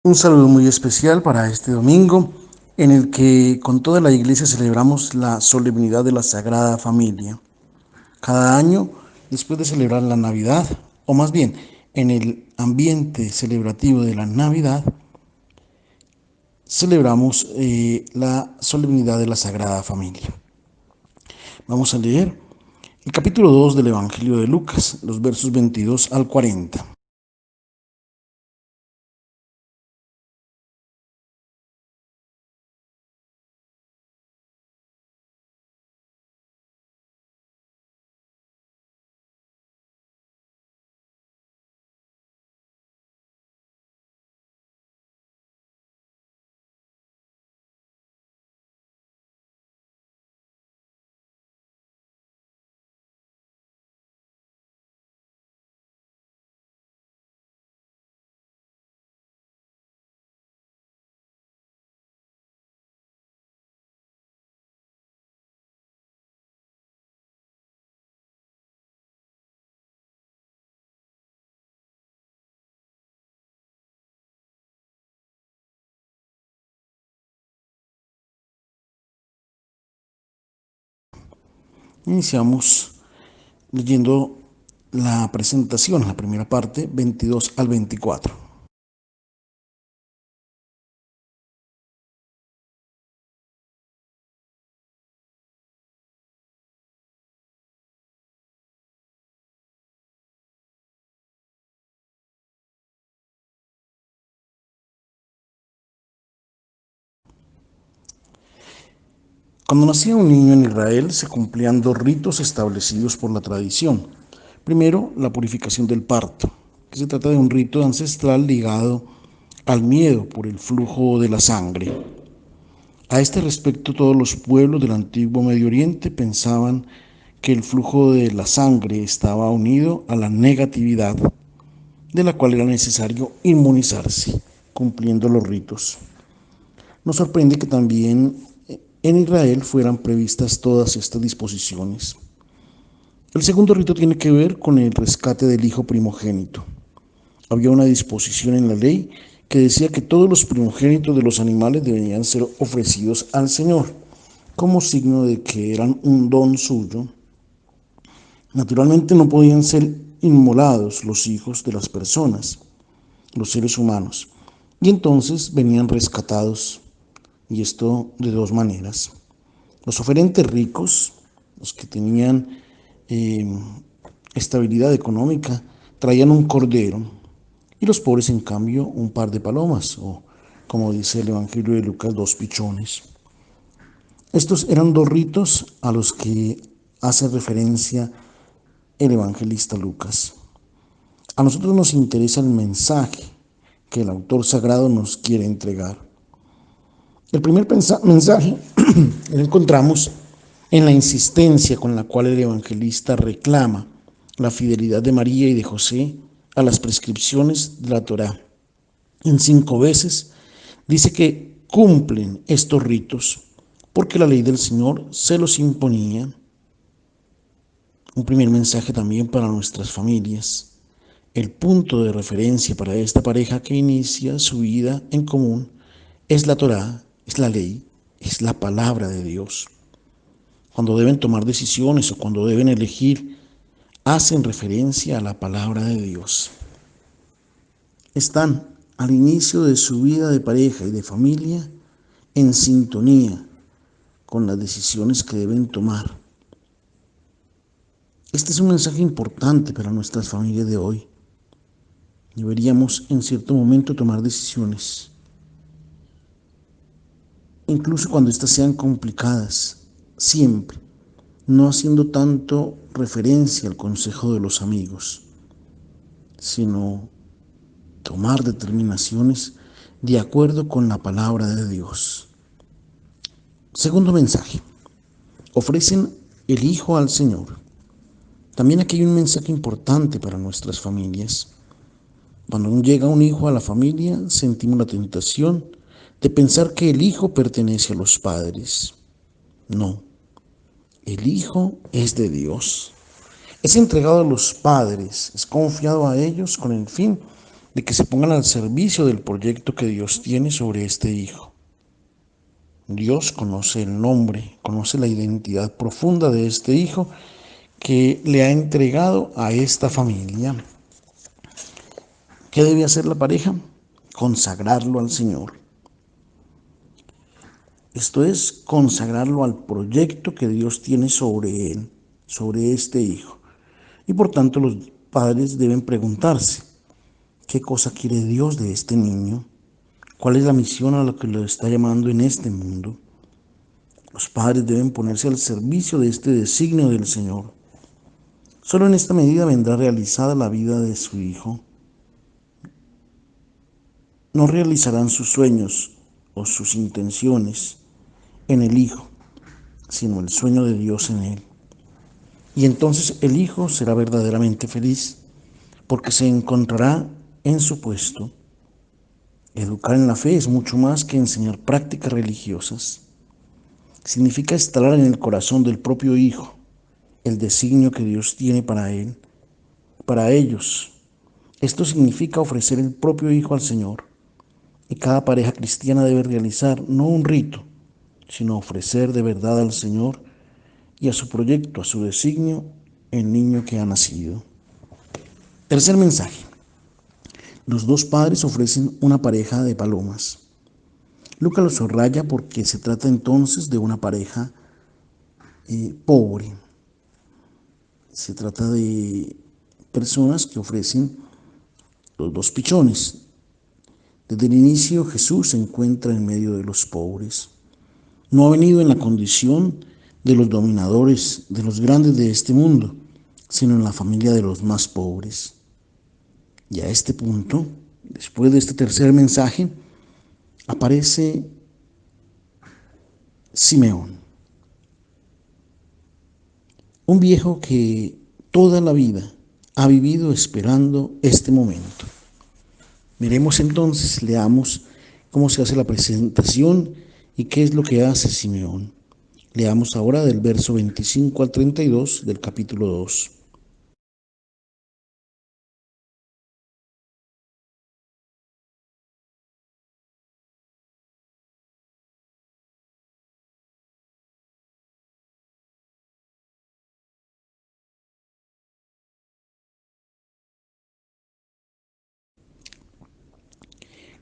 Un saludo muy especial para este domingo en el que con toda la iglesia celebramos la solemnidad de la Sagrada Familia. Cada año, después de celebrar la Navidad, o más bien en el ambiente celebrativo de la Navidad, celebramos la solemnidad de la Sagrada Familia. Vamos a leer el capítulo 2 del Evangelio de Lucas, los versos 22 al 40. Iniciamos leyendo la presentación, la primera parte, 22 al 24. Cuando nacía un niño en Israel se cumplían dos ritos establecidos por la tradición. Primero, la purificación del parto, que se trata de un rito ancestral ligado al miedo por el flujo de la sangre. A este respecto, todos los pueblos del antiguo Medio Oriente pensaban que el flujo de la sangre estaba unido a la negatividad, de la cual era necesario inmunizarse, cumpliendo los ritos. Nos sorprende que también en Israel fueran previstas todas estas disposiciones. El segundo rito tiene que ver con el rescate del hijo primogénito. Había una disposición en la ley que decía que todos los primogénitos de los animales debían ser ofrecidos al Señor, como signo de que eran un don suyo. Naturalmente no podían ser inmolados los hijos de las personas, los seres humanos, y entonces venían rescatados, y esto de dos maneras. Los oferentes ricos, los que tenían eh, estabilidad económica, traían un cordero, y los pobres, en cambio, un par de palomas, o como dice el Evangelio de Lucas, dos pichones. Estos eran dos ritos a los que hace referencia el evangelista Lucas. A nosotros nos interesa el mensaje que el autor sagrado nos quiere entregar. El primer mensaje lo encontramos en la insistencia con la cual el evangelista reclama la fidelidad de María y de José a las prescripciones de la Torá. En 5 veces dice que cumplen estos ritos porque la ley del Señor se los imponía. Un primer mensaje también para nuestras familias. El punto de referencia para esta pareja que inicia su vida en común es la Torá, es la ley, es la palabra de Dios. Cuando deben tomar decisiones o cuando deben elegir, hacen referencia a la palabra de Dios. Están al inicio de su vida de pareja y de familia en sintonía con las decisiones que deben tomar. Este es un mensaje importante para nuestras familias de hoy. Deberíamos en cierto momento tomar decisiones, incluso cuando éstas sean complicadas, siempre, no haciendo tanto referencia al consejo de los amigos, sino tomar determinaciones de acuerdo con la palabra de Dios. Segundo mensaje, ofrecen el hijo al Señor. También aquí hay un mensaje importante para nuestras familias. Cuando llega un hijo a la familia, sentimos la tentación de pensar que el hijo pertenece a los padres. No, el hijo es de Dios. Es entregado a los padres, es confiado a ellos con el fin de que se pongan al servicio del proyecto que Dios tiene sobre este hijo. Dios conoce el nombre, conoce la identidad profunda de este hijo que le ha entregado a esta familia. ¿Qué debe hacer la pareja? Consagrarlo al Señor. Esto es consagrarlo al proyecto que Dios tiene sobre él, sobre este hijo. Y por tanto los padres deben preguntarse, ¿qué cosa quiere Dios de este niño? ¿Cuál es la misión a la que lo está llamando en este mundo? Los padres deben ponerse al servicio de este designio del Señor. Solo en esta medida vendrá realizada la vida de su hijo. No realizarán sus sueños o sus intenciones en el hijo, sino el sueño de Dios en él. Y entonces el hijo será verdaderamente feliz, porque se encontrará en su puesto. Educar en la fe es mucho más que enseñar prácticas religiosas. Significa instalar en el corazón del propio hijo el designio que Dios tiene para él, para ellos. Esto significa ofrecer el propio hijo al Señor. Y cada pareja cristiana debe realizar no un rito, sino ofrecer de verdad al Señor y a su proyecto, a su designio, el niño que ha nacido. Tercer mensaje. Los dos padres ofrecen una pareja de palomas. Lucas lo subraya porque se trata entonces de una pareja pobre. Se trata de personas que ofrecen los dos pichones. Desde el inicio Jesús se encuentra en medio de los pobres. No ha venido en la condición de los dominadores, de los grandes de este mundo, sino en la familia de los más pobres. Y a este punto, después de este tercer mensaje, aparece Simeón, un viejo que toda la vida ha vivido esperando este momento. Miremos entonces, leamos cómo se hace la presentación y qué es lo que hace Simeón. Leamos ahora del verso 25 al 32 del capítulo 2.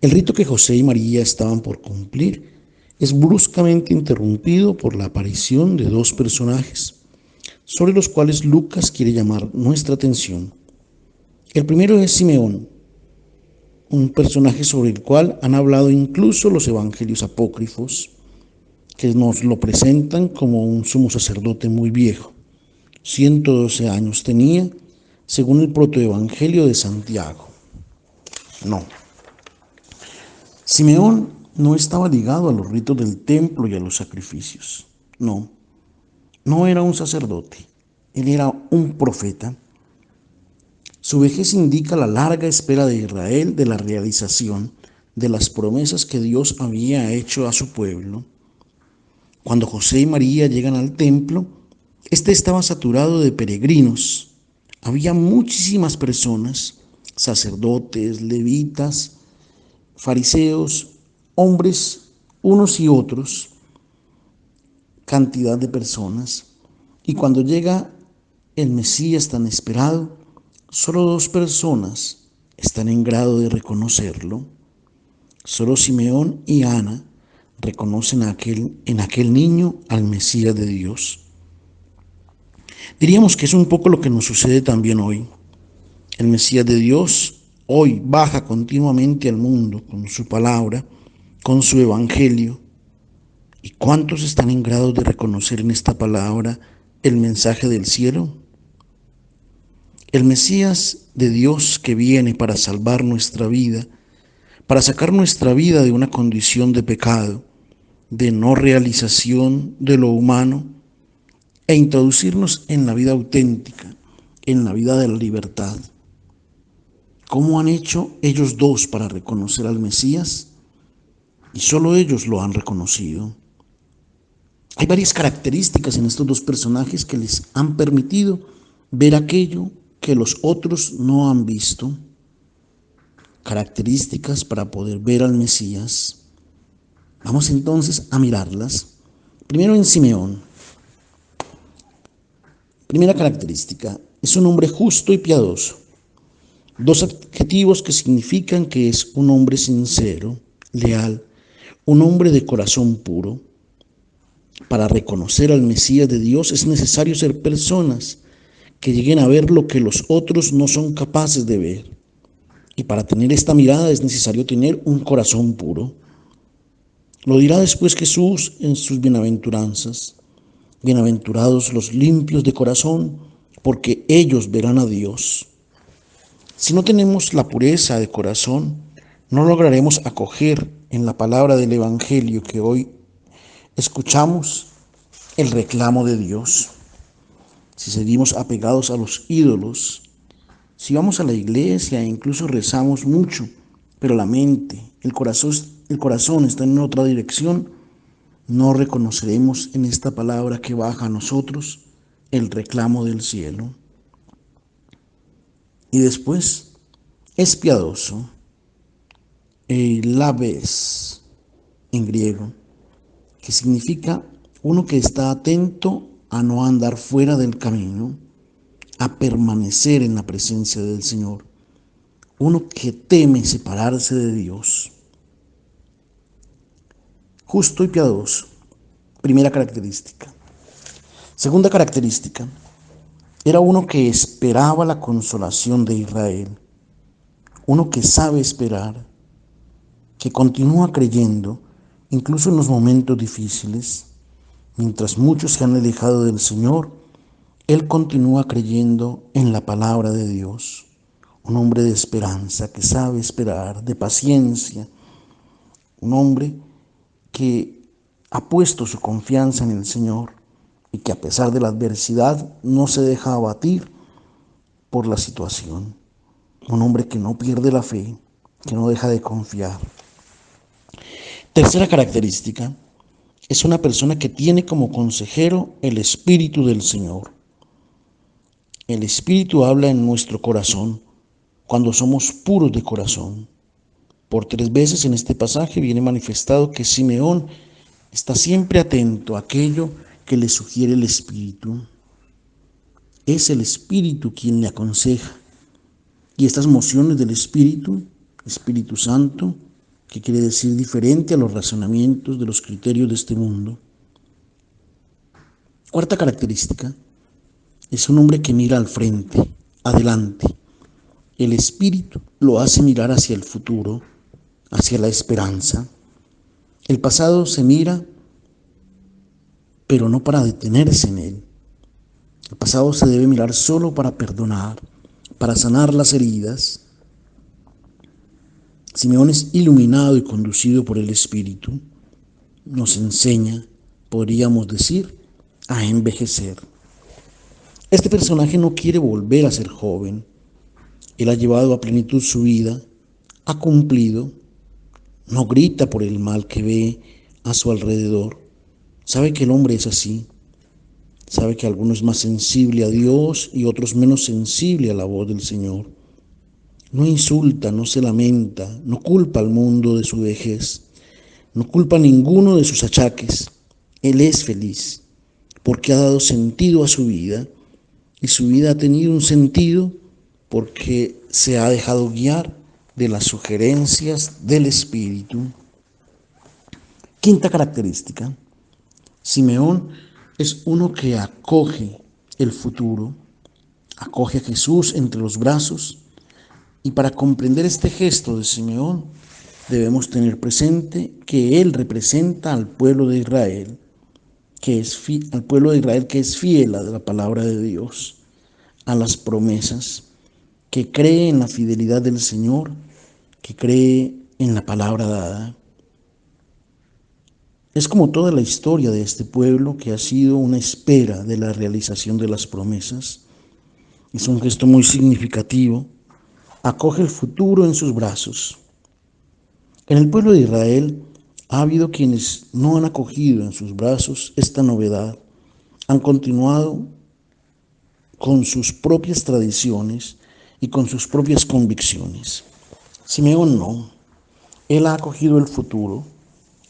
El rito que José y María estaban por cumplir es bruscamente interrumpido por la aparición de dos personajes, sobre los cuales Lucas quiere llamar nuestra atención. El primero es Simeón, un personaje sobre el cual han hablado incluso los evangelios apócrifos, que nos lo presentan como un sumo sacerdote muy viejo. 112 años tenía, según el protoevangelio de Santiago. No. Simeón no estaba ligado a los ritos del templo y a los sacrificios. No, no era un sacerdote. Él era un profeta. Su vejez indica la larga espera de Israel de la realización de las promesas que Dios había hecho a su pueblo. Cuando José y María llegan al templo, este estaba saturado de peregrinos. Había muchísimas personas, sacerdotes, levitas, fariseos, hombres, unos y otros, cantidad de personas. Y cuando llega el Mesías tan esperado, solo dos personas están en grado de reconocerlo. Solo Simeón y Ana reconocen en aquel niño al Mesías de Dios. Diríamos que es un poco lo que nos sucede también hoy. El Mesías de Dios hoy baja continuamente al mundo con su palabra, con su evangelio. ¿Y cuántos están en grado de reconocer en esta palabra el mensaje del cielo? El Mesías de Dios que viene para salvar nuestra vida, para sacar nuestra vida de una condición de pecado, de no realización de lo humano, e introducirnos en la vida auténtica, en la vida de la libertad. ¿Cómo han hecho ellos dos para reconocer al Mesías? Y solo ellos lo han reconocido. Hay varias características en estos dos personajes que les han permitido ver aquello que los otros no han visto. características para poder ver al Mesías. Vamos entonces a mirarlas. Primero en Simeón. Primera característica, es un hombre justo y piadoso. Dos adjetivos que significan que es un hombre sincero, leal, un hombre de corazón puro. Para reconocer al Mesías de Dios es necesario ser personas que lleguen a ver lo que los otros no son capaces de ver. Y para tener esta mirada es necesario tener un corazón puro. Lo dirá después Jesús en sus bienaventuranzas. Bienaventurados los limpios de corazón, porque ellos verán a Dios. Si no tenemos la pureza de corazón, no lograremos acoger en la palabra del Evangelio que hoy escuchamos el reclamo de Dios. Si seguimos apegados a los ídolos, si vamos a la iglesia e incluso rezamos mucho, pero la mente, el corazón está en otra dirección, no reconoceremos en esta palabra que baja a nosotros el reclamo del cielo. Y después, es piadoso, labes en griego, que significa uno que está atento a no andar fuera del camino, a permanecer en la presencia del Señor, uno que teme separarse de Dios. Justo y piadoso, primera característica. Segunda característica, era uno que esperaba la consolación de Israel, uno que sabe esperar, que continúa creyendo, incluso en los momentos difíciles. Mientras muchos se han alejado del Señor, Él continúa creyendo en la palabra de Dios. Un hombre de esperanza, que sabe esperar, de paciencia. Un hombre que ha puesto su confianza en el Señor y que a pesar de la adversidad no se deja abatir por la situación. Un hombre que no pierde la fe, que no deja de confiar. Tercera característica, es una persona que tiene como consejero el Espíritu del Señor. El Espíritu habla en nuestro corazón cuando somos puros de corazón. Por 3 veces en este pasaje viene manifestado que Simeón está siempre atento a aquello que le sugiere el Espíritu. Es el Espíritu quien le aconseja. Y estas mociones del Espíritu Santo, que quiere decir diferente a los razonamientos de los criterios de este mundo. Cuarta característica, es un hombre que mira al frente, adelante. El Espíritu lo hace mirar hacia el futuro, hacia la esperanza. El pasado se mira, pero no para detenerse en él. El pasado se debe mirar solo para perdonar, para sanar las heridas. Simeón es iluminado y conducido por el Espíritu. Nos enseña, podríamos decir, a envejecer. Este personaje no quiere volver a ser joven. Él ha llevado a plenitud su vida, ha cumplido, no grita por el mal que ve a su alrededor. Sabe que el hombre es así. Sabe que alguno es más sensible a Dios y otros menos sensible a la voz del Señor. No insulta, no se lamenta, no culpa al mundo de su vejez, no culpa a ninguno de sus achaques. Él es feliz porque ha dado sentido a su vida y su vida ha tenido un sentido porque se ha dejado guiar de las sugerencias del Espíritu. Quinta característica, Simeón es uno que acoge el futuro, acoge a Jesús entre los brazos, y para comprender este gesto de Simeón debemos tener presente que él representa al pueblo de Israel, que es fiel a la palabra de Dios, a las promesas, que cree en la fidelidad del Señor, que cree en la palabra dada. Es como toda la historia de este pueblo que ha sido una espera de la realización de las promesas. Es un gesto muy significativo. Acoge el futuro en sus brazos. En el pueblo de Israel ha habido quienes no han acogido en sus brazos esta novedad, han continuado con sus propias tradiciones y con sus propias convicciones. Simeón no, él ha acogido el futuro.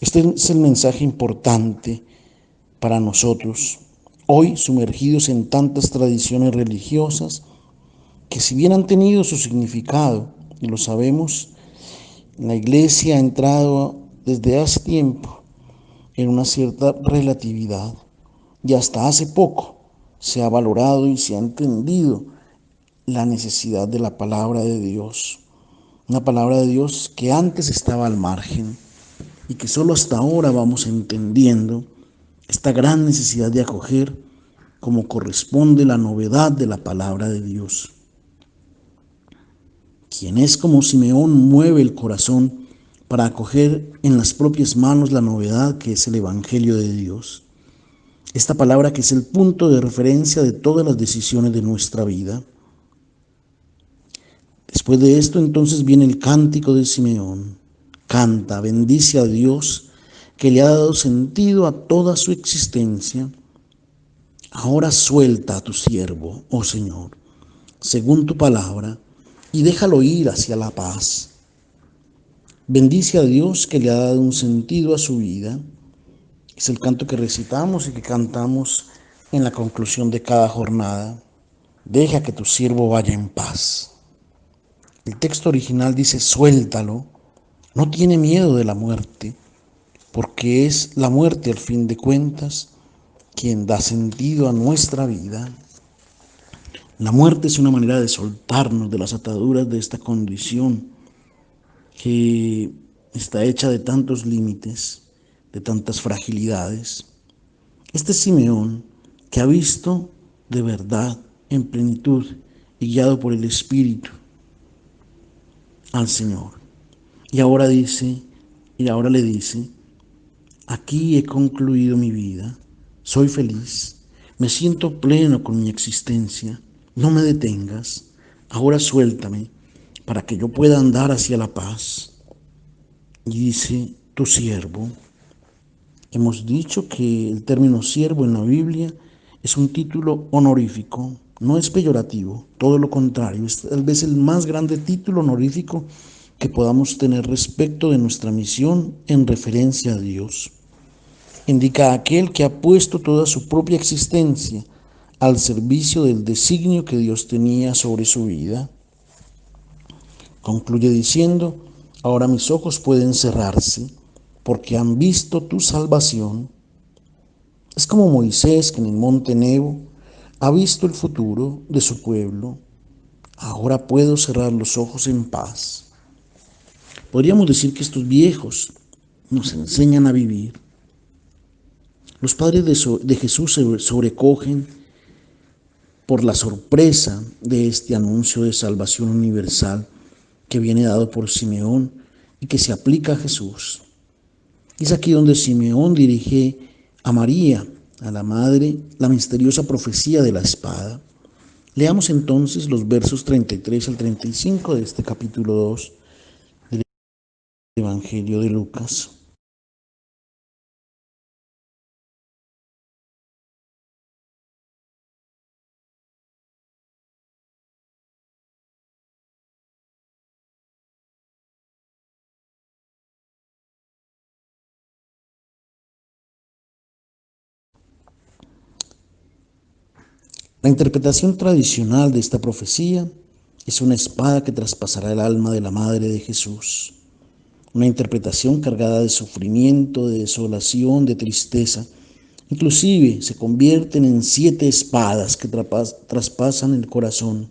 Este es el mensaje importante para nosotros, hoy sumergidos en tantas tradiciones religiosas que si bien han tenido su significado, y lo sabemos, la Iglesia ha entrado desde hace tiempo en una cierta relatividad y hasta hace poco se ha valorado y se ha entendido la necesidad de la palabra de Dios. Una palabra de Dios que antes estaba al margen y que solo hasta ahora vamos entendiendo esta gran necesidad de acoger como corresponde la novedad de la palabra de Dios. Quien es como Simeón mueve el corazón para acoger en las propias manos la novedad que es el Evangelio de Dios. Esta palabra que es el punto de referencia de todas las decisiones de nuestra vida. Después de esto entonces viene el cántico de Simeón. Canta, bendice a Dios que le ha dado sentido a toda su existencia. Ahora suelta a tu siervo, oh Señor, según tu palabra, y déjalo ir hacia la paz. Bendice a Dios que le ha dado un sentido a su vida. Es el canto que recitamos y que cantamos en la conclusión de cada jornada. Deja que tu siervo vaya en paz. El texto original dice, suéltalo. No tiene miedo de la muerte, porque es la muerte al fin de cuentas quien da sentido a nuestra vida. La muerte es una manera de soltarnos de las ataduras de esta condición que está hecha de tantos límites, de tantas fragilidades. Este Simeón, que ha visto de verdad, en plenitud y guiado por el Espíritu al Señor. Y ahora le dice, aquí he concluido mi vida, soy feliz, me siento pleno con mi existencia, no me detengas, ahora suéltame para que yo pueda andar hacia la paz. Y dice, tu siervo. Hemos dicho que el término siervo en la Biblia es un título honorífico, no es peyorativo, todo lo contrario, es tal vez el más grande título honorífico que podamos tener respecto de nuestra misión en referencia a Dios. Indica a aquel que ha puesto toda su propia existencia al servicio del designio que Dios tenía sobre su vida. Concluye diciendo, ahora mis ojos pueden cerrarse porque han visto tu salvación. Es como Moisés que en el monte Nebo ha visto el futuro de su pueblo. Ahora puedo cerrar los ojos en paz. Podríamos decir que estos viejos nos enseñan a vivir. Los padres de Jesús se sobrecogen por la sorpresa de este anuncio de salvación universal que viene dado por Simeón y que se aplica a Jesús. Es aquí donde Simeón dirige a María, a la madre, la misteriosa profecía de la espada. Leamos entonces los versos 33 al 35 de este capítulo 2 del Evangelio de Lucas. La interpretación tradicional de esta profecía es una espada que traspasará el alma de la madre de Jesús. Una interpretación cargada de sufrimiento, de desolación, de tristeza. Inclusive se convierten en 7 espadas que traspasan el corazón.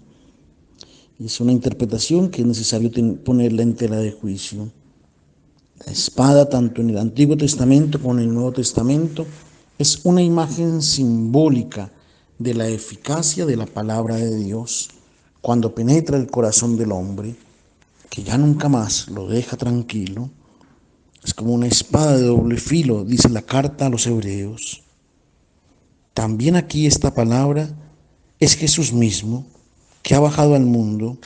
Es una interpretación que es necesario ponerla en tela de juicio. La espada, tanto en el Antiguo Testamento como en el Nuevo Testamento, es una imagen simbólica de la eficacia de la palabra de Dios cuando penetra el corazón del hombre, que ya nunca más lo deja tranquilo. Es como una espada de doble filo, dice la carta a los Hebreos. También aquí esta palabra es Jesús mismo, que ha bajado al mundo,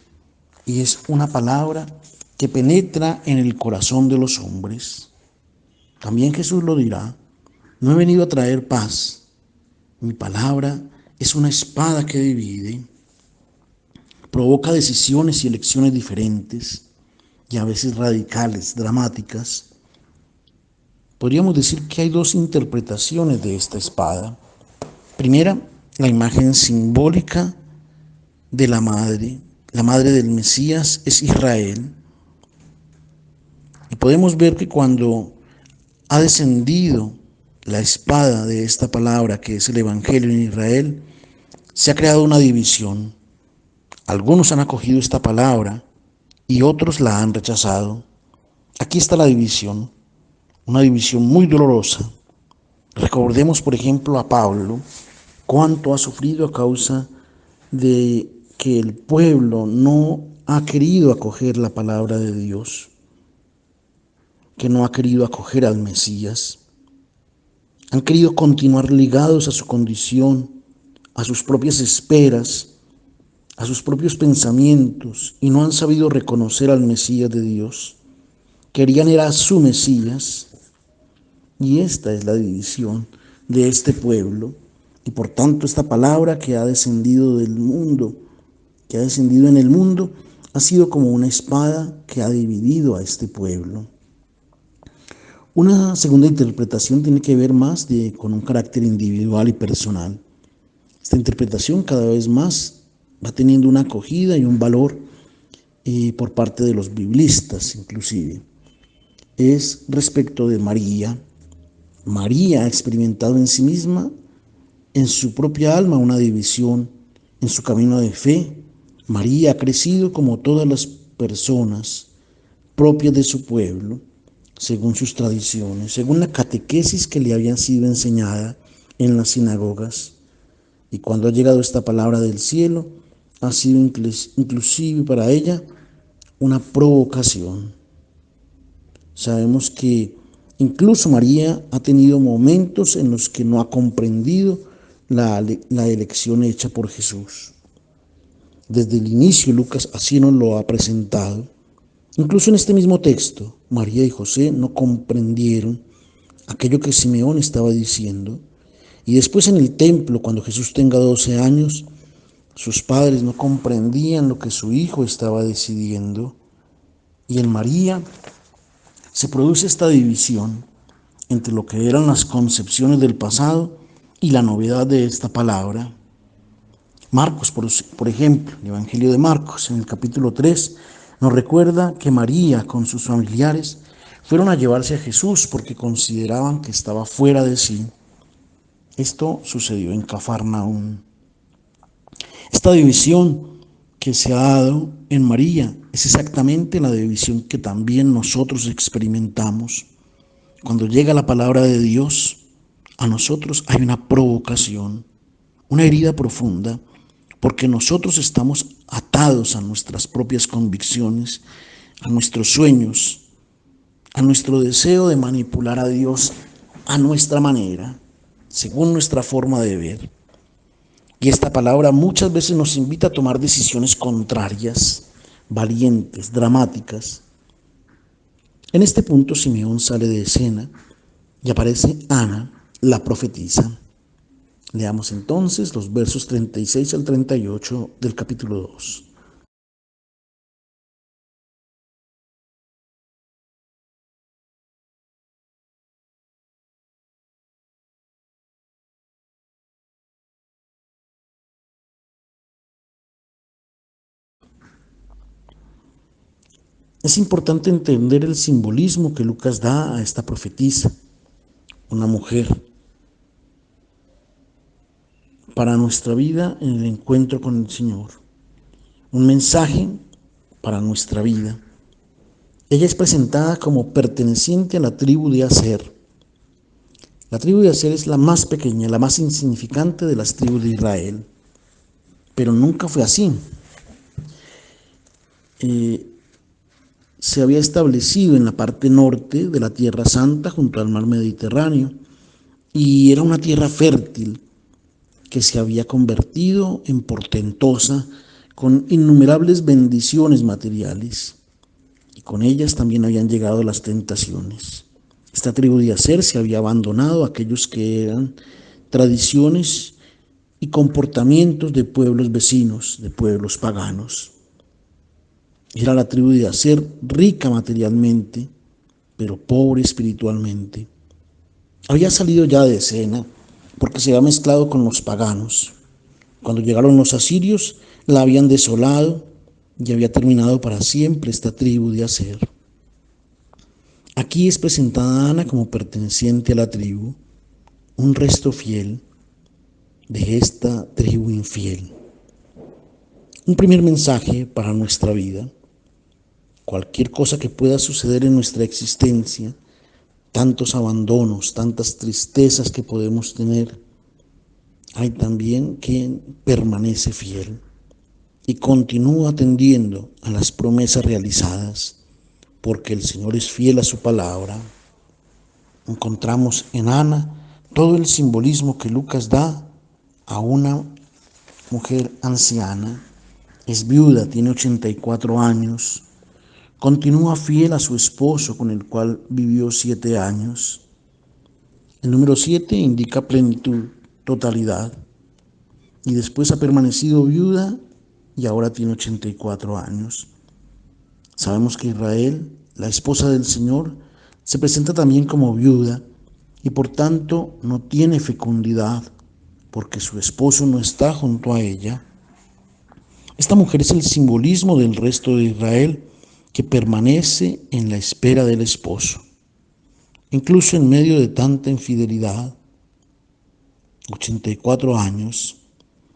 y es una palabra que penetra en el corazón de los hombres. También Jesús lo dirá, no he venido a traer paz, mi palabra es una espada que divide, provoca decisiones y elecciones diferentes, y a veces radicales, dramáticas, podríamos decir que hay dos interpretaciones de esta espada. Primera, la imagen simbólica de la madre del Mesías es Israel. Y podemos ver que cuando ha descendido la espada de esta palabra que es el Evangelio en Israel, se ha creado una división. Algunos han acogido esta palabra y otros la han rechazado. Aquí está la división, una división muy dolorosa. Recordemos, por ejemplo, a Pablo, cuánto ha sufrido a causa de que el pueblo no ha querido acoger la palabra de Dios, que no ha querido acoger al Mesías. Han querido continuar ligados a su condición, a sus propias esperas, a sus propios pensamientos, y no han sabido reconocer al Mesías de Dios. Querían era a su Mesías, y esta es la división de este pueblo. Y por tanto esta palabra que ha descendido del mundo, que ha descendido en el mundo, ha sido como una espada que ha dividido a este pueblo. Una segunda interpretación tiene que ver más con un carácter individual y personal. Esta interpretación cada vez más va teniendo una acogida y un valor por parte de los biblistas inclusive. Es respecto de María. María ha experimentado en sí misma, en su propia alma, una división en su camino de fe. María ha crecido como todas las personas propias de su pueblo, según sus tradiciones, según la catequesis que le habían sido enseñada en las sinagogas. Y cuando ha llegado esta palabra del cielo, ha sido inclusive para ella una provocación. Sabemos que incluso María ha tenido momentos en los que no ha comprendido la elección hecha por Jesús. Desde el inicio Lucas así nos lo ha presentado. Incluso en este mismo texto, María y José no comprendieron aquello que Simeón estaba diciendo. Y después en el templo, cuando Jesús tenga 12 años, sus padres no comprendían lo que su hijo estaba decidiendo. Y en María se produce esta división entre lo que eran las concepciones del pasado y la novedad de esta palabra. Marcos, por ejemplo, el Evangelio de Marcos, en el capítulo 3, nos recuerda que María con sus familiares fueron a llevarse a Jesús porque consideraban que estaba fuera de sí. Esto sucedió en Cafarnaúm. Esta división que se ha dado en María es exactamente la división que también nosotros experimentamos. Cuando llega la palabra de Dios, a nosotros hay una provocación, una herida profunda, porque nosotros estamos atados a nuestras propias convicciones, a nuestros sueños, a nuestro deseo de manipular a Dios a nuestra manera, según nuestra forma de ver. Y esta palabra muchas veces nos invita a tomar decisiones contrarias, valientes, dramáticas. En este punto Simeón sale de escena y aparece Ana, la profetisa. Leamos entonces los versos 36 al 38 del capítulo 2. Es importante entender el simbolismo que Lucas da a esta profetisa, una mujer, para nuestra vida en el encuentro con el Señor. Un mensaje para nuestra vida. Ella es presentada como perteneciente a la tribu de Aser. La tribu de Aser es la más pequeña, la más insignificante de las tribus de Israel. Pero nunca fue así. Se había establecido en la parte norte de la Tierra Santa, junto al mar Mediterráneo, y era una tierra fértil que se había convertido en portentosa, con innumerables bendiciones materiales, y con ellas también habían llegado las tentaciones. Esta tribu de Aser se había abandonado a aquellos que eran tradiciones y comportamientos de pueblos vecinos, de pueblos paganos. Era la tribu de Aser, rica materialmente, pero pobre espiritualmente. Había salido ya de escena porque se había mezclado con los paganos. Cuando llegaron los asirios, la habían desolado y había terminado para siempre esta tribu de Aser. Aquí es presentada Ana como perteneciente a la tribu, un resto fiel de esta tribu infiel. Un primer mensaje para nuestra vida. Cualquier cosa que pueda suceder en nuestra existencia, tantos abandonos, tantas tristezas que podemos tener, hay también quien permanece fiel y continúa atendiendo a las promesas realizadas, porque el Señor es fiel a su palabra. Encontramos en Ana todo el simbolismo que Lucas da a una mujer anciana. Es viuda, tiene 84 años, continúa fiel a su esposo con el cual vivió 7 años. El número 7 indica plenitud, totalidad, y después ha permanecido viuda y ahora tiene 84 años. Sabemos que Israel, la esposa del Señor, se presenta también como viuda y por tanto no tiene fecundidad porque su esposo no está junto a ella. Esta mujer es el simbolismo del resto de Israel que permanece en la espera del esposo, incluso en medio de tanta infidelidad. 84 años.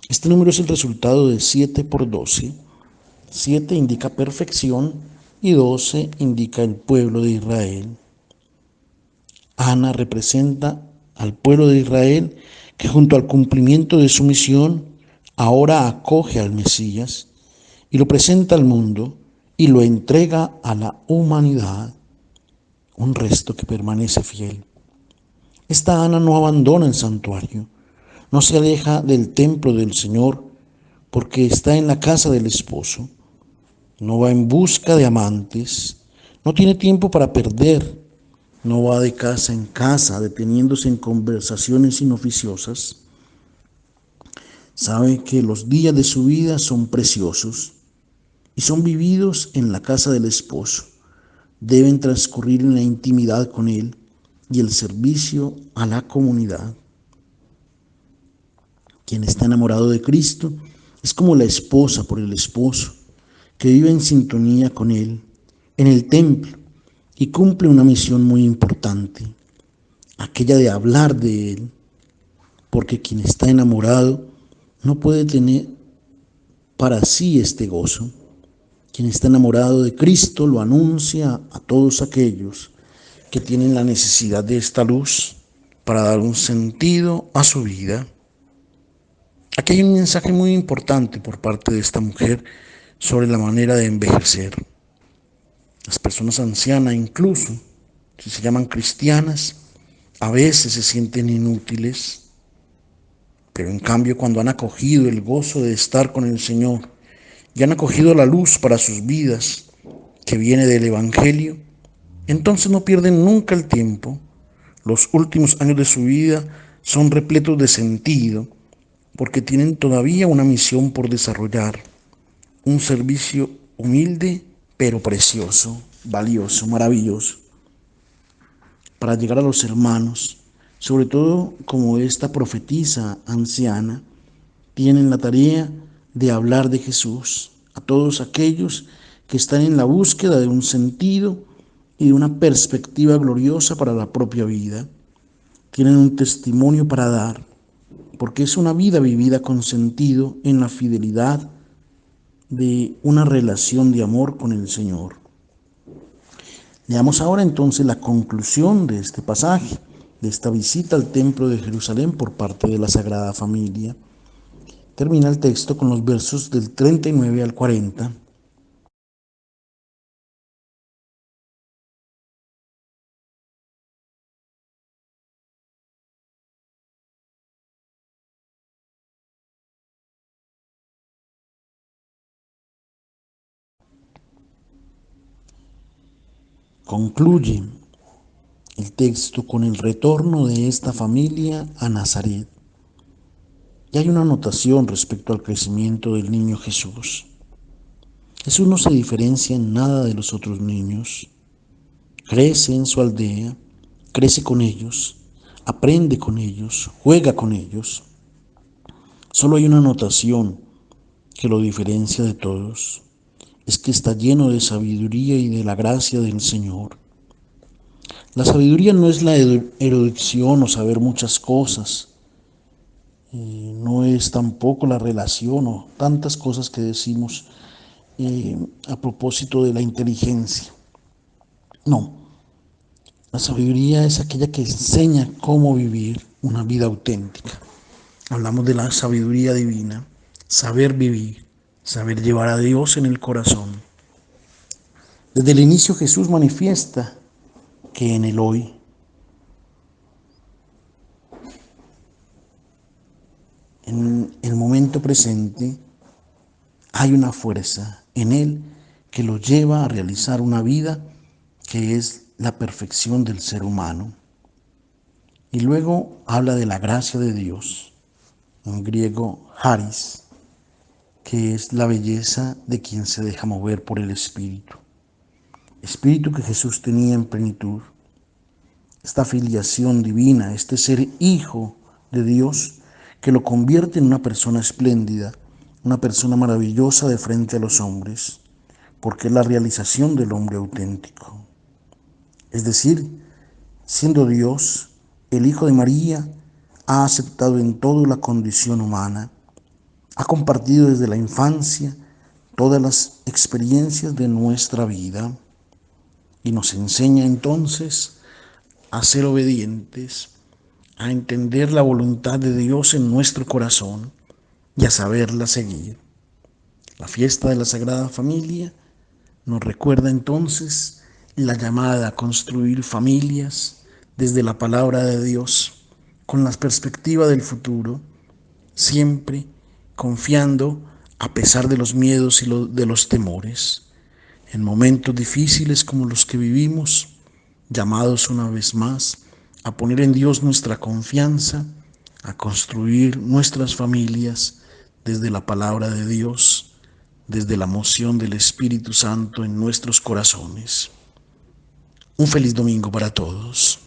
Este número es el resultado de 7 por 12. 7 indica perfección y 12 indica el pueblo de Israel. Ana representa al pueblo de Israel que junto al cumplimiento de su misión ahora acoge al Mesías y lo presenta al mundo y lo entrega a la humanidad, un resto que permanece fiel. Esta Ana no abandona el santuario, no se aleja del templo del Señor porque está en la casa del esposo, no va en busca de amantes, no tiene tiempo para perder, no va de casa en casa deteniéndose en conversaciones inoficiosas. Sabe que los días de su vida son preciosos y son vividos en la casa del esposo. Deben transcurrir en la intimidad con él y el servicio a la comunidad. Quien está enamorado de Cristo es como la esposa por el esposo, que vive en sintonía con él, en el templo, y cumple una misión muy importante, aquella de hablar de él, porque quien está enamorado no puede tener para sí este gozo. Quien está enamorado de Cristo lo anuncia a todos aquellos que tienen la necesidad de esta luz para dar un sentido a su vida. Aquí hay un mensaje muy importante por parte de esta mujer sobre la manera de envejecer. Las personas ancianas, incluso si se llaman cristianas, a veces se sienten inútiles, pero en cambio cuando han acogido el gozo de estar con el Señor y han acogido la luz para sus vidas que viene del Evangelio, entonces no pierden nunca el tiempo. Los últimos años de su vida son repletos de sentido porque tienen todavía una misión por desarrollar, un servicio humilde pero precioso, valioso, maravilloso, para llegar a los hermanos, sobre todo como esta profetisa anciana, tienen la tarea de hablar de Jesús a todos aquellos que están en la búsqueda de un sentido y de una perspectiva gloriosa para la propia vida. Tienen un testimonio para dar, porque es una vida vivida con sentido en la fidelidad de una relación de amor con el Señor. Leamos ahora entonces la conclusión de este pasaje, de esta visita al templo de Jerusalén por parte de la Sagrada Familia. Termina el texto con los versos del 39 al 40. Concluye el texto con el retorno de esta familia a Nazaret. Y hay una anotación respecto al crecimiento del niño Jesús. Jesús no se diferencia en nada de los otros niños. Crece en su aldea, crece con ellos, aprende con ellos, juega con ellos. Solo hay una anotación que lo diferencia de todos. Es que está lleno de sabiduría y de la gracia del Señor. La sabiduría no es la erudición o saber muchas cosas. No es tampoco la relación o tantas cosas que decimos a propósito de la inteligencia. No, la sabiduría es aquella que enseña cómo vivir una vida auténtica. Hablamos de la sabiduría divina, saber vivir, saber llevar a Dios en el corazón. Desde el inicio Jesús manifiesta que en el hoy, en el momento presente, hay una fuerza en Él que lo lleva a realizar una vida que es la perfección del ser humano. Y luego habla de la gracia de Dios, en griego charis, que es la belleza de quien se deja mover por el Espíritu. Espíritu que Jesús tenía en plenitud. Esta filiación divina, este ser hijo de Dios, que lo convierte en una persona espléndida, una persona maravillosa de frente a los hombres, porque es la realización del hombre auténtico. Es decir, siendo Dios, el Hijo de María ha aceptado en todo la condición humana, ha compartido desde la infancia todas las experiencias de nuestra vida y nos enseña entonces a ser obedientes, a entender la voluntad de Dios en nuestro corazón y a saberla seguir. La fiesta de la Sagrada Familia nos recuerda entonces la llamada a construir familias desde la palabra de Dios, con la perspectiva del futuro, siempre confiando a pesar de los miedos y de los temores. En momentos difíciles como los que vivimos, llamados una vez más a poner en Dios nuestra confianza, a construir nuestras familias desde la palabra de Dios, desde la moción del Espíritu Santo en nuestros corazones. Un feliz domingo para todos.